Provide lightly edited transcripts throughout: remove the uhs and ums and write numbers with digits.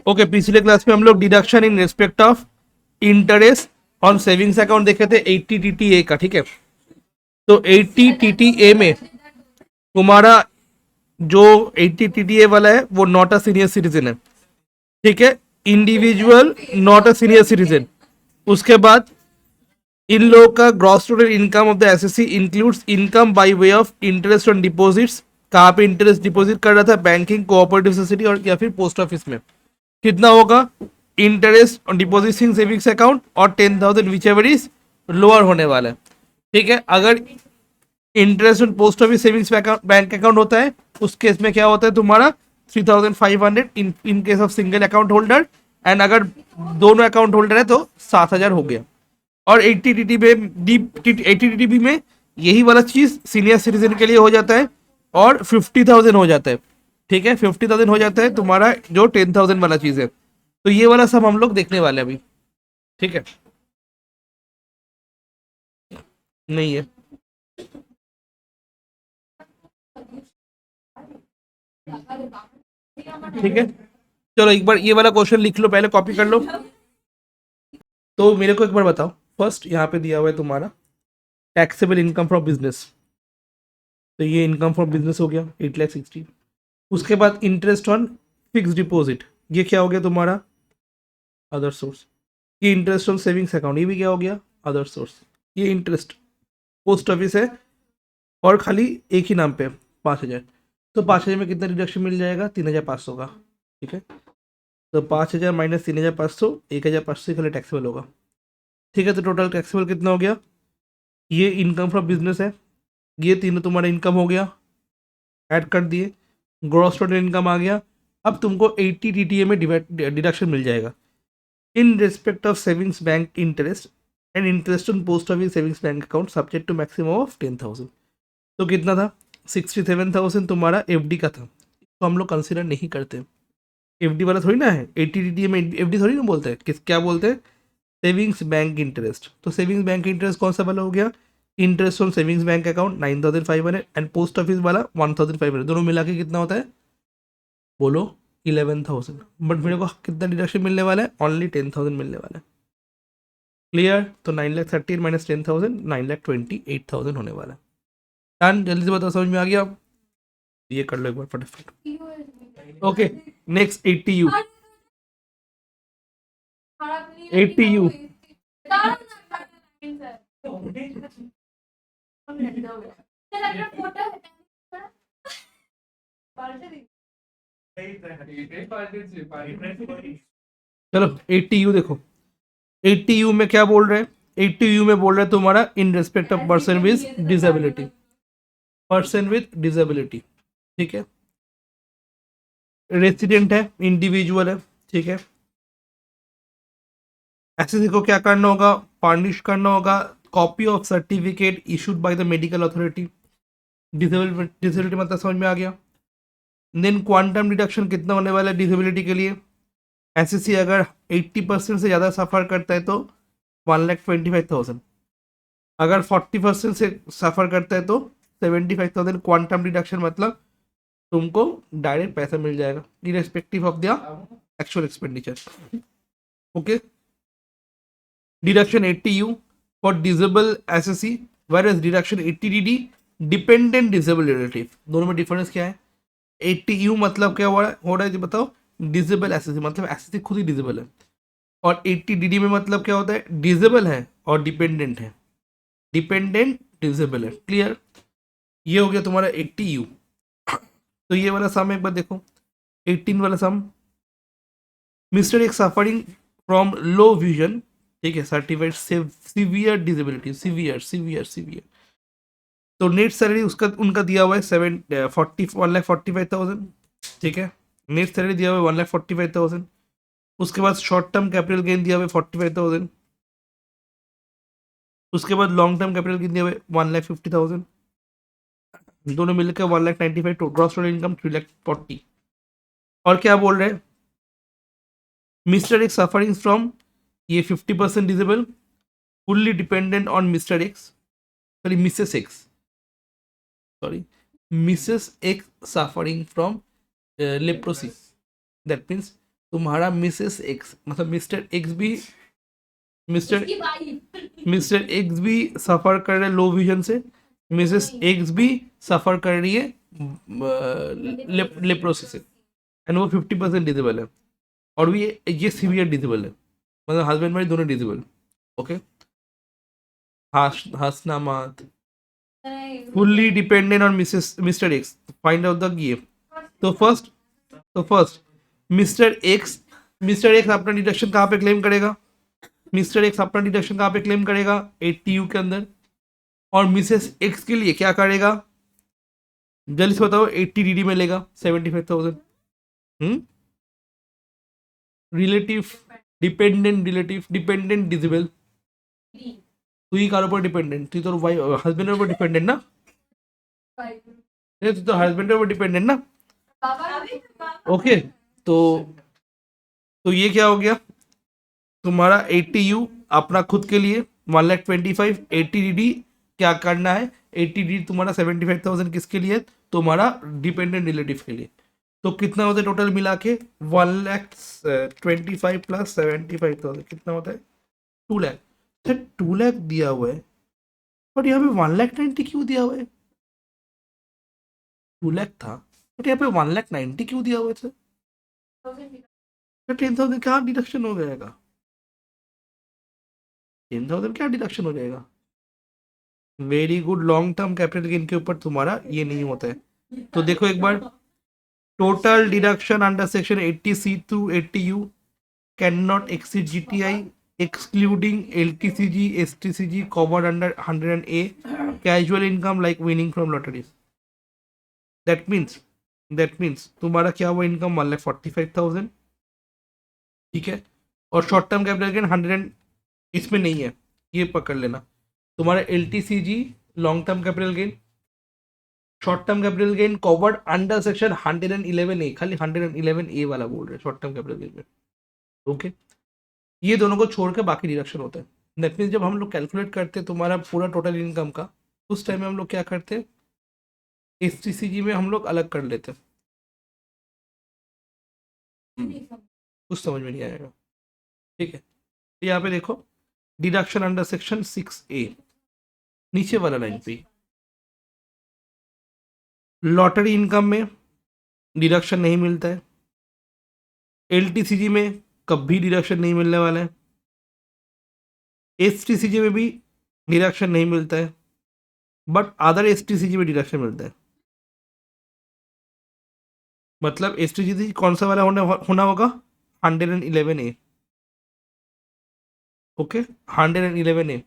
Okay, पिछले class में हम लोग deduction in respect of interest on savings account देखे थे 80 टीटीए का, ठीक है। तो 80 टीटीए में तुम्हारा जो 80 टीटीए वाला है वो नॉट अ सीनियर सिटीजन है, ठीक है। Individual not a senior citizen. उसके बाद इन लोगों का gross total income of the assessee includes income by way of interest on deposits. कहाँ पे इंटरेस्ट डिपॉजिट कर रहा था? बैंकिंग, कोऑपरेटिव सोसाइटी और या फिर पोस्ट ऑफिस में। कितना होगा? Interest on deposit in savings account और 10,000 विच एवर इज लोअर होने वाला है, ठीक है। अगर interest on post office savings bank account होता है, उस केस में क्या होता है तुम्हारा 3,500 in case of single account holder, and अगर दोनों अकाउंट होल्डर है तो 7,000 हो गया। और 80 टीटीबी में यही वाला चीज सीनियर सिटीजन के लिए हो जाता है और 50,000 हो जाता है, ठीक है। 50,000 हो जाता है तुम्हारा जो 10,000 वाला चीज है। तो ये वाला सब हम लोग देखने वाले हैं अभी, ठीक है। नहीं है, ठीक है। चलो एक बार ये वाला क्वेश्चन लिख लो, पहले कॉपी कर लो। तो मेरे को एक बार बताओ, फर्स्ट यहाँ पे दिया हुआ है तुम्हारा टैक्सेबल इनकम फ्रॉम बिजनेस। तो ये इनकम फ्रॉम बिजनेस हो गया 8,60,000। उसके बाद इंटरेस्ट ऑन फिक्स डिपॉजिट, ये क्या हो गया तुम्हारा? Other source. ये इंटरेस्ट ऑन सेविंग्स अकाउंट, ये भी क्या हो गया? Other source. ये इंटरेस्ट पोस्ट ऑफिस है और खाली एक ही नाम पे 5,000। तो 5,000 में कितना रिडक्शन मिल जाएगा? 3,500 का, ठीक है। तो 5,000 माइनस 3,500, 1,500 खाली टैक्सेबल होगा, ठीक है। तो टोटल टैक्सेबल कितना हो गया? ये इनकम फ्रॉम बिजनेस है, ये तीनों तुम्हारा इनकम हो गया, ऐड कर दिए, ग्रॉस टोटल इनकम आ गया। अब तुमको 80 टीटीए में डिडक्शन मिल जाएगा in respect of savings bank interest and interest on post office savings bank account subject to maximum of 10,000। तो कितना था? 67,000 तुम्हारा एफडी का था, तो हम लोग कंसिडर नहीं करते। एफडी वाला थोड़ी ना है, 80 टीटीए में एफडी थोड़ी ना बोलते हैं, किस क्या बोलते हैं? Savings bank interest. तो सेविंग्स बैंक इंटरेस्ट कौन सा वाला हो गया? Interest on savings bank account 9,500 and post office वाला 1,500, दोनों मिला के कितना होता है? बोलो 11,000। बट मेरे को कितना डिडक्शन मिलने वाला है? ओनली 10,000 मिलने वाला है। क्लियर? तो 9,30,000 माइनस 10,000 9,28,000 होने वाला है। डन? जल्दी से बताओ, समझ में आ गया? ये कर लो एक बार फटाफट। Okay, next 80U। 80U चलो 80U देखो, 80U में क्या बोल रहे हैं? 80U में बोल रहे हैं तुम्हारा in respect of person with disability, person with disability, ठीक है। रेसिडेंट है, इंडिविजुअल है, ठीक है। ऐसे को क्या करना होगा? फर्निश करना होगा copy of certificate issued by the medical authority. Disability मतलब समझ में आ गया। देन क्वांटम डिडक्शन कितना होने वाला है डिसेबिलिटी के लिए? एसएससी अगर 80% से ज़्यादा सफ़र करता है तो 1,25,000, अगर 40% से सफ़र करता है तो 75,000 क्वांटम डिडक्शन, मतलब तुमको डायरेक्ट पैसा मिल जाएगा irrespective of the actual expenditure. Okay, deduction 80U for disable SSC, whereas deduction 80DD dependent disable relative. दोनों में डिफरेंस क्या है? 80U मतलब क्या हो रहा है जी बताओ? डिसेबल एसएससी मतलब एसएससी खुद ही डिसेबल है, और 80DD में मतलब क्या होता है? डिसेबल है और डिपेंडेंट है, डिपेंडेंट डिसेबल है। क्लियर? ये हो गया तुम्हारा 80U। तो ये वाला सम एक बार देखो, 18 वाला सम। मिस्टर एक सफरिंग फ्रॉम लो विजन, ठीक है, certified severe disability, severe severe severe. तो नेट सैलरी उसका उनका दिया हुआ है 1,45,000, ठीक है। नेट सैलरी दिया हुआ है 1,45,000। उसके बाद शॉर्ट टर्म कैपिटल गेन दिया हुआ है 45,000। उसके बाद लॉन्ग टर्म कैपिटल गेन दिया हुआ है 1,50,000। दोनों मिलकर 1,95,000। Gross total income 3,40,000। और क्या बोल रहे हैं? मिस्टर एक्स सफरिंग फ्रॉम, ये 50% disable, fully dependent on Mr X, sorry Mrs X, sorry Mrs X suffering from leprosis, that means तुम्हारा मिसेस एक्स मतलब मिस्टर एक्स भी मिस्टर एक्स भी सफर कर रहे लो विजन से, मिसेस एक्स भी suffer कर रही है लेप्रोसिस से, एंड वो 50% डिसेबल है, और ये सीवियर डिसेबल है, मतलब हस्बैंड वाइफ दोनों डिसेबल। ओके, हंसना मत। Fully dependent on Mrs mister x, find out the ये। तो फर्स्ट मिस्टर एक्स अपना डिडक्शन कहाँ पे क्लेम करेगा? मिस्टर एक्स अपना डिडक्शन कहाँ पे क्लेम करेगा? 80U के अंदर। और मिसेस एक्स के लिए क्या करेगा? जल्दी से बताओ, 80DD में लेगा 75,000। रिलेटिव डिपेंडेंट डिजिबल, তুই কার উপর ডিপেন্ডেন্ট? তুই তোর হাজবেন্ডের উপর ডিপেন্ডেন্ট না? তুই তো হাজবেন্ডের উপর डिपेंडेंट ना? ओके, तो ये क्या हो गया तुम्हारा 80U अपना खुद के लिए 1,25,000। 80DD क्या करना है? 80DD तुम्हारा 75,000 किसके लिए? तुम्हारा डिपेंडेंट रिलेटिव के लिए। तो कितना होता है टोटल मिला के? 1,25,000 प्लस 75,000 कितना होता है? 2 लाख। 2 लाख दिया हुआ है, बट यहाँ पे 1,90,000 क्यों दिया हुआ है? 2 लाख था, बट यहाँ पे 1,90,000 क्यों दिया हुआ है सर? 10,000 क्या डिडक्शन हो जाएगा? 10,000 क्या डिडक्शन हो जाएगा? Very good. Long term capital gain के ऊपर तुम्हारा ये नहीं होता है। तो देखो एक बार, total deduction under section 80C to 80U can not exceed GTI excluding LTCG, STCG covered under 100A, casual income like winning from lotteries. That means तुम्हारा क्या हुआ इनकम? 1,45,000, ठीक है। और शॉर्ट टर्म कैपिटल गेन 100 इसमें नहीं है, ये पकड़ लेना। तुम्हारा LTCG long term capital gain, short term capital gain covered under section 111A, खाली 111A वाला बोल रहे हैं शॉर्ट टर्म कैपिटल गेन में। ओके, ये दोनों को छोड़ के बाकी डिडक्शन होता है। दैट मीन्स जब हम लोग कैलकुलेट करते हैं तुम्हारा पूरा टोटल इनकम का, उस टाइम में हम लोग क्या करते हैं? STCG में हम लोग अलग कर लेते हैं। कुछ समझ में नहीं आएगा, ठीक है। यहाँ पे देखो, डिडक्शन अंडर सेक्शन 6A, नीचे वाला लाइन पे लॉटरी इनकम में डिडक्शन नहीं मिलता है, LTCG में कभी डिडक्शन नहीं मिलने वाला है, STCG में भी डिडक्शन नहीं मिलता है, बट अदर STCG में डिडक्शन मिलता है। मतलब STCG कौन सा वाला होना होगा? 111A। Okay, 111A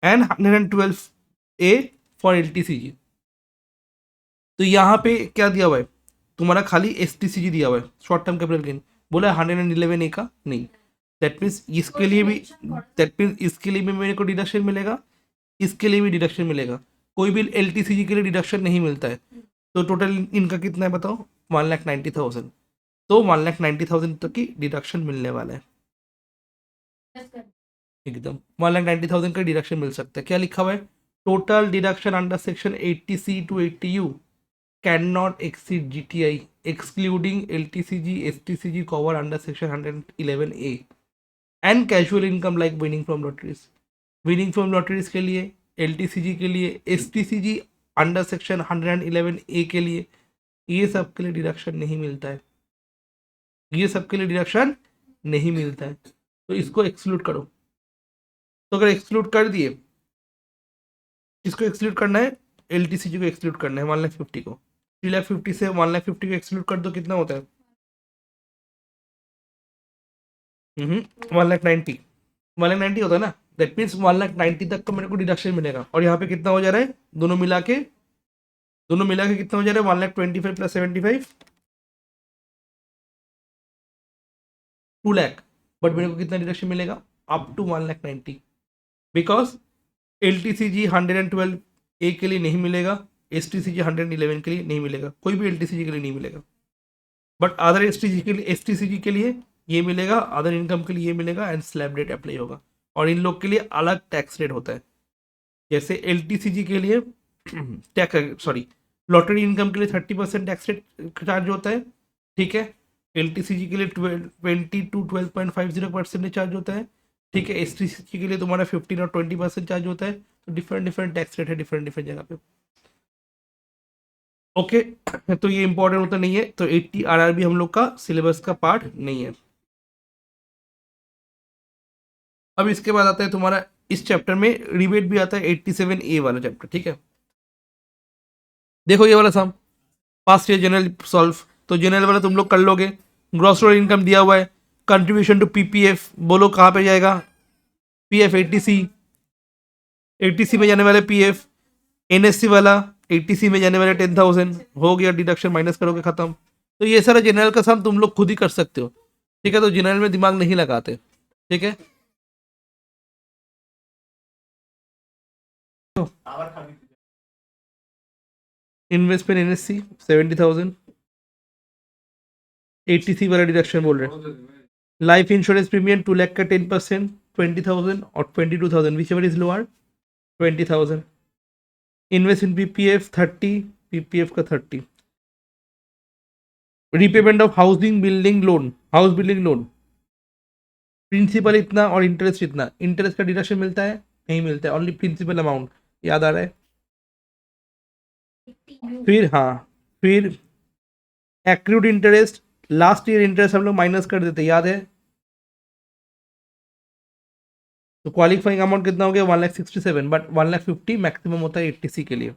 and 112A for LTCG। तो यहाँ पे क्या दिया हुआ है तुम्हारा? खाली STCG दिया हुआ है, शॉर्ट टर्म कैपिटल गेन। बोला 111A का नहीं। दैट मीन्स इसके लिए भी मेरे को डिडक्शन मिलेगा, इसके लिए भी डिडक्शन मिलेगा। कोई भी LTCG के लिए डिडक्शन नहीं मिलता है। तो टोटल इनका कितना है बताओ? 1,90,000। तो 1,90,000 तक की डिडक्शन मिलने वाला है, एकदम 1,90,000 का डिडक्शन मिल सकता है। क्या लिखा हुआ है? Total deduction under section 80C to 80U can not exceed GTI excluding LTCG, STCG covered under section 111A and casual income like winning from lotteries। winning from lotteries के लिए, LTCG के लिए, STCG अंडर सेक्शन 111A के लिए, ये सब के लिए डिडक्शन नहीं मिलता है, ये सब के लिए डिडक्शन नहीं मिलता है। तो इसको एक्सक्लूड करो। तो अगर एक्सक्लूड कर दिए, इसको एक्सक्लूड करना है, LTCG को एक्सक्लूड करना है 1,50,000 को। 3,50,000 से 1,50,000 को एक्सक्लूड कर दो, कितना होता है? 1,90,000 1,90,000 होता है ना। दैट मीन्स 1,90,000 तक का मेरे को डिडक्शन मिलेगा। और यहाँ पे कितना हो जा रहा है? दोनों मिला के कितना हो जा रहा है? 1,25,000 प्लस 75, 2 लाख। बट मेरे को कितना डिडक्शन मिलेगा? Up to 1,90,000, because LTCG 112A के लिए नहीं मिलेगा, STCG 111 के लिए नहीं मिलेगा, कोई भी LTCG के लिए नहीं मिलेगा। बट अदर STCG के लिए ये मिलेगा, अदर इनकम के लिए ये मिलेगा, एंड स्लैब रेट अप्लाई होगा। और इन लोग के लिए अलग टैक्स रेट होता है। जैसे LTCG के लिए लॉटरी इनकम के लिए 30% टैक्स रेट चार्ज होता है, ठीक है। LTCG के लिए 20 to 12.50% चार्ज होता है, ठीक है। STCG के लिए तुम्हारा 15 और 20% चार्ज होता है। तो डिफरेंट डिफरेंट टैक्स रेट है डिफरेंट डिफरेंट जगह पे। ओके तो ये इंपॉर्टेंट होता नहीं है, तो 80 RRB हम लोग का सिलेबस का पार्ट नहीं है। अब इसके बाद आता है तुम्हारा इस चैप्टर में रिबेट भी आता है 87A वाला चैप्टर, ठीक है। देखो ये वाला some past year general solve, तो जनरल वाला तुम लोग कर लोगे। ग्रॉस रोड इनकम दिया हुआ है, कंट्रीब्यूशन टू पीपीएफ बोलो कहाँ पे जाएगा, पीएफ 80C, 80C में जाने वाले पीएफ, एनएससी वाला 80C में जाने वाले 10,000 हो गया, डिडक्शन माइनस करोगे खत्म। तो ये सारा जनरल का सम तुम लोग खुद ही कर सकते हो, ठीक है। तो जनरल में दिमाग नहीं लगाते, ठीक है। इन्वेस्टमेंट एनएससी 70,000, 80C वाला डिडक्शन बोल रहे हैं। लाइफ इंश्योरेंस प्रीमियम 2 लाख का 10% 20,000 और 22,000 whichever is lower 20,000। Invest in PPF 30, PPF का 30। Repayment of housing building loan, house building loan principal इतना और इंटरेस्ट इतना, इंटरेस्ट का डिडक्शन मिलता है नहीं मिलता है, ओनली प्रिंसिपल अमाउंट, याद आ रहा है। फिर हाँ, फिर accrued interest, last year interest हम लोग माइनस कर देते, याद है। तो क्वालिफाइंग अमाउंट कितना हो गया 1,67,000, बट 1,50,000 मैक्सिमम होता है 80C के लिए।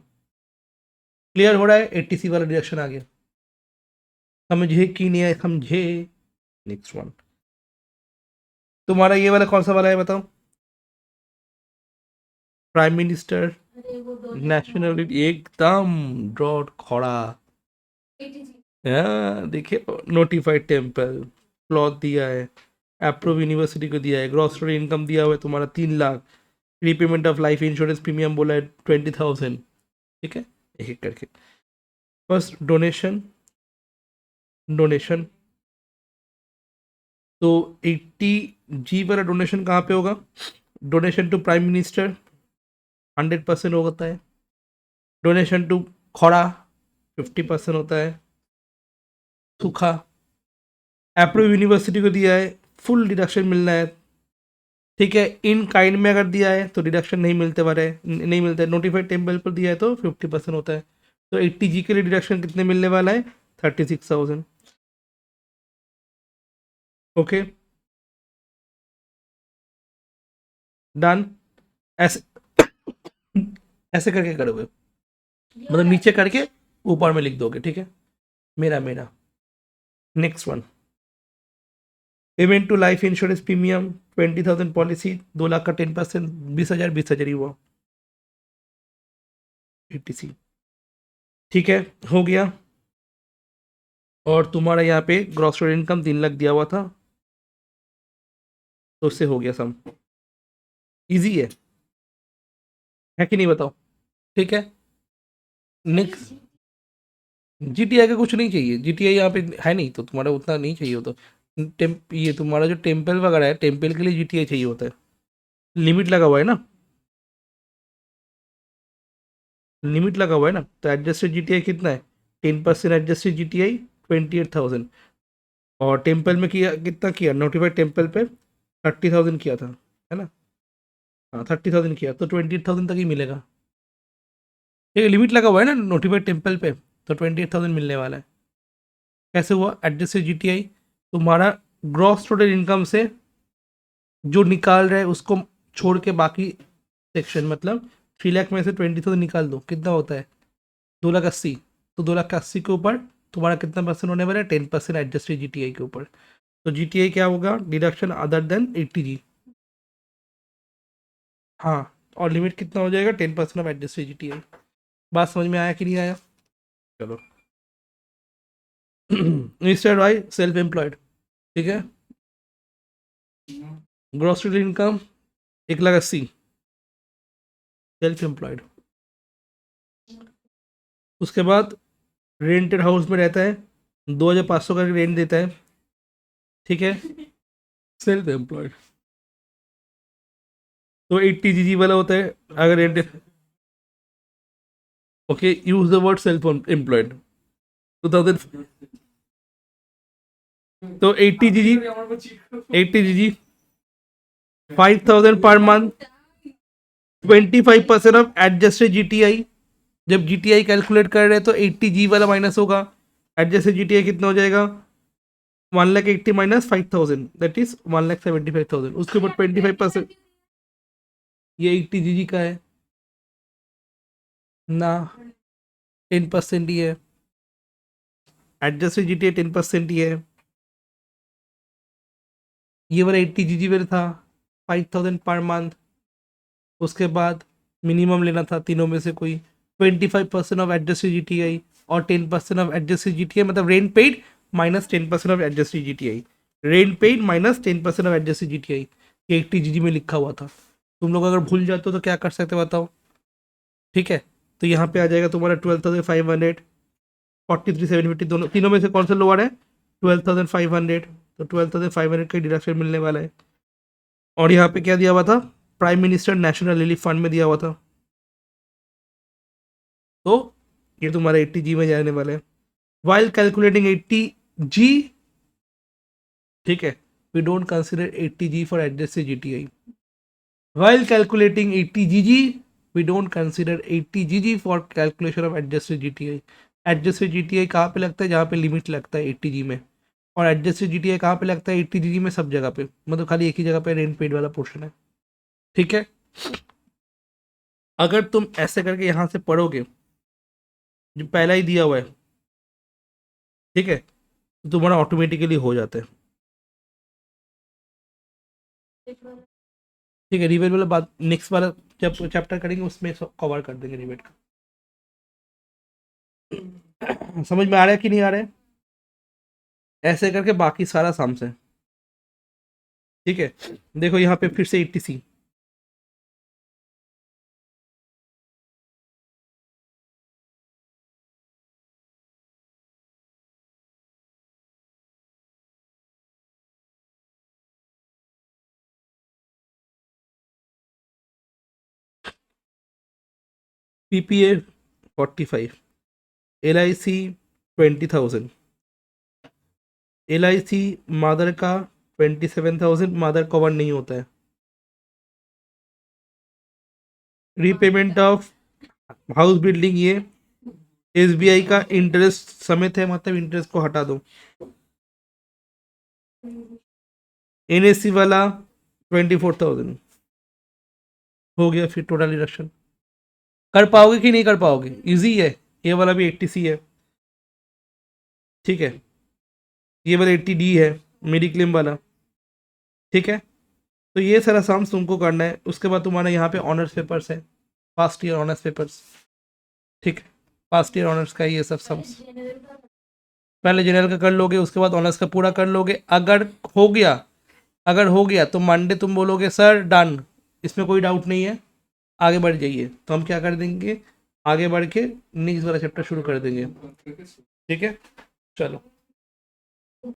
क्लियर हो रहा है, 80C वाला डिडक्शन आ गया, समझे कि नहीं है, समझे। नेक्स्ट वन तुम्हारा ये वाला कौन सा वाला है बताओ, प्राइम मिनिस्टर नेशनल, एकदम ड्रॉट खड़ा। हाँ देखिए, नोटिफाइड टेम्पल क्लॉथ दिया है, अप्रूव यूनिवर्सिटी को दिया है, ग्रॉस इनकम दिया हुआ है तुम्हारा 3 lakh, repayment of life insurance premium बोला है 20,000, ठीक है। एक एक करके फर्स्ट डोनेशन, डोनेशन तो 80G वाला डोनेशन कहाँ पे होगा, डोनेशन टू प्राइम मिनिस्टर 100% होता है, डोनेशन टू खड़ा 50% होता है, सूखा अप्रूव यूनिवर्सिटी को दिया है फुल डिडक्शन मिलना है, ठीक है। इन काइंड में अगर दिया है तो डिडक्शन नहीं मिलते वाले, नहीं मिलता है। नोटिफाइड टेम्पल पर दिया है तो 50% होता है। तो 80G के लिए डिडक्शन कितने मिलने वाला है 36,000, ओके डन। ऐसे ऐसे करके करोगे, मतलब नीचे करके ऊपर में लिख दोगे, ठीक है। मेरा मेरा next one, payment to life insurance premium 20,000 policy 2 lakh का 10%, 20,000 20,000 ही हुआ 80C, ठीक है हो गया। और तुम्हारा यहाँ पे ग्रॉस इनकम 3 लाख दिया हुआ था, तो उससे हो गया सम, इजी है कि नहीं बताओ, ठीक है। नेक्स्ट जीटीआई का कुछ नहीं चाहिए, जीटीआई यहाँ पे है नहीं तो तुम्हारा उतना नहीं चाहिए हो तो ये तुम्हारा जो टेम्पल वगैरह है, टेम्पल के लिए जीटीआई चाहिए होता है, लिमिट लगा हुआ है ना, लिमिट लगा हुआ है ना। तो एडजस्टेड जीटीआई कितना है 10% एडजस्टेड जीटीआई 28,000, और टेम्पल में किया कितना किया, नोटिफाइड टेम्पल पे 30,000 किया था, है ना। हाँ 30,000 किया तो 28,000 तक ही मिलेगा, ये लिमिट लगा हुआ है ना नोटिफाइड टेम्पल पे, तो 28,000 मिलने वाला है। कैसे हुआ, एडजस्टेड जीटीआई तुम्हारा ग्रॉस टोटल इनकम से जो निकाल रहे हैं उसको छोड़ के बाकी सेक्शन, मतलब 3 लाख में से 20,000 निकाल दो, कितना होता है 2,80,000। तो 2,80,000 के ऊपर तुम्हारा कितना परसेंट होने वाला है 10% एडजस्टेड जीटीआई के ऊपर। तो जीटीआई क्या होगा, डिडक्शन अदर देन 80G, हाँ। और लिमिट कितना हो जाएगा 10% ऑफ एडजस्टेड जीटीआई। बात समझ में आया कि नहीं आया, चलो। इंस्टेड वाई सेल्फ एम्प्लॉयड, ठीक है। Gross income 1,80,000 self employed. उसके बाद रेंटेड हाउस में रहता है, 2,500 का रेंट देता है, ठीक है, सेल्फ एम्प्लॉयड। तो 80G वाला होता है अगर rent, okay use the word self employed 2000, तो 80 GG 5,000 per month 25% of adjusted GTI. जब जीटीआई कैलकुलेट कर रहे हैं तो 80G वाला माइनस होगा, एडजस्टेड जीटीआई कितना हो जाएगा 1,80,000 माइनस 5,000 दैट इज 1,75,000। उसके ऊपर 25%, ये 80 GG का है ना, 10% ही है, एडजस्टेड जीटीआई 10% ही है। ये वाला 80 GG में था 5,000 पर मंथ। उसके बाद मिनिमम लेना था तीनों में से कोई, 25% ऑफ एडजस्टेड जीटीआई और 10% ऑफ एडजस्टेड जीटीआई, मतलब rent paid minus 10% of adjusted GTI, rent paid minus 10% of adjusted GTI. ये 80 GG में लिखा हुआ था। तुम लोग अगर भूल जाते हो तो क्या कर सकते हो बताओ, ठीक है। तो यहाँ पे आ जाएगा तुम्हारा 12,500, 43,750, दोनों तीनों में से कौन सा लोअर है 12,500, तो 12,500 का डिडक्शन मिलने वाला है। और यहाँ पे क्या दिया हुआ था, prime minister national relief fund में दिया हुआ था, तो ये तुम्हारा 80G में जाने वाला है। वाइल कैलकुलेटिंग 80G, ठीक है, we don't consider 80G for adjusted GTI. While calculating 80GG, we don't consider 80GG for calculation of adjusted GTI. Adjusted GTI कहाँ पे लगता है, जहाँ पे लिमिट लगता है 80G में, और एडजस्टेड जीटीआई कहाँ पे लगता है 80GG में, सब जगह पे, मतलब खाली एक ही जगह पे रेंट पेड वाला पोर्शन है, ठीक है। अगर तुम ऐसे करके यहाँ से पढ़ोगे जो पहला ही दिया हुआ है, ठीक है, तो तुम्हारा ऑटोमेटिकली हो जाता है, ठीक है। रिवेट वाला बात नेक्स्ट वाला जब चैप्टर करेंगे उसमें कवर कर देंगे रिवेट का। समझ में आ रहा है कि नहीं आ रहा है, ऐसे करके बाकी सारा साम्स है, ठीक है। देखो यहाँ पे फिर से 80C, PPA 45, LIC 20,000, LIC mother का 27,000, मदर कवर नहीं होता है। रीपेमेंट ऑफ हाउस बिल्डिंग, ये SBI का इंटरेस्ट समेत है, मतलब इंटरेस्ट को हटा दो। NSC वाला 24,000 हो गया, फिर टोटल डिडक्शन। कर पाओगे कि नहीं कर पाओगे, इजी है। ये वाला भी 80C है, ठीक है। ये वाला 80D है मेडिक्लेम वाला, ठीक है। तो ये सारा सम्स तुमको करना है। उसके बाद तुम्हारा यहाँ पे ऑनर्स पेपर्स है, फर्स्ट ईयर ऑनर्स पेपर्स, ठीक है। फर्स्ट ईयर ऑनर्स का ये सब सम्स पहले जनरल का कर लोगे, उसके बाद ऑनर्स का पूरा कर लोगे। अगर हो गया तो मंडे तुम बोलोगे सर डन, इसमें कोई डाउट नहीं है, आगे बढ़ जाइए। तो हम क्या कर देंगे, आगे बढ़ के नेक्स्ट वाला चैप्टर शुरू कर देंगे, ठीक है। चलो।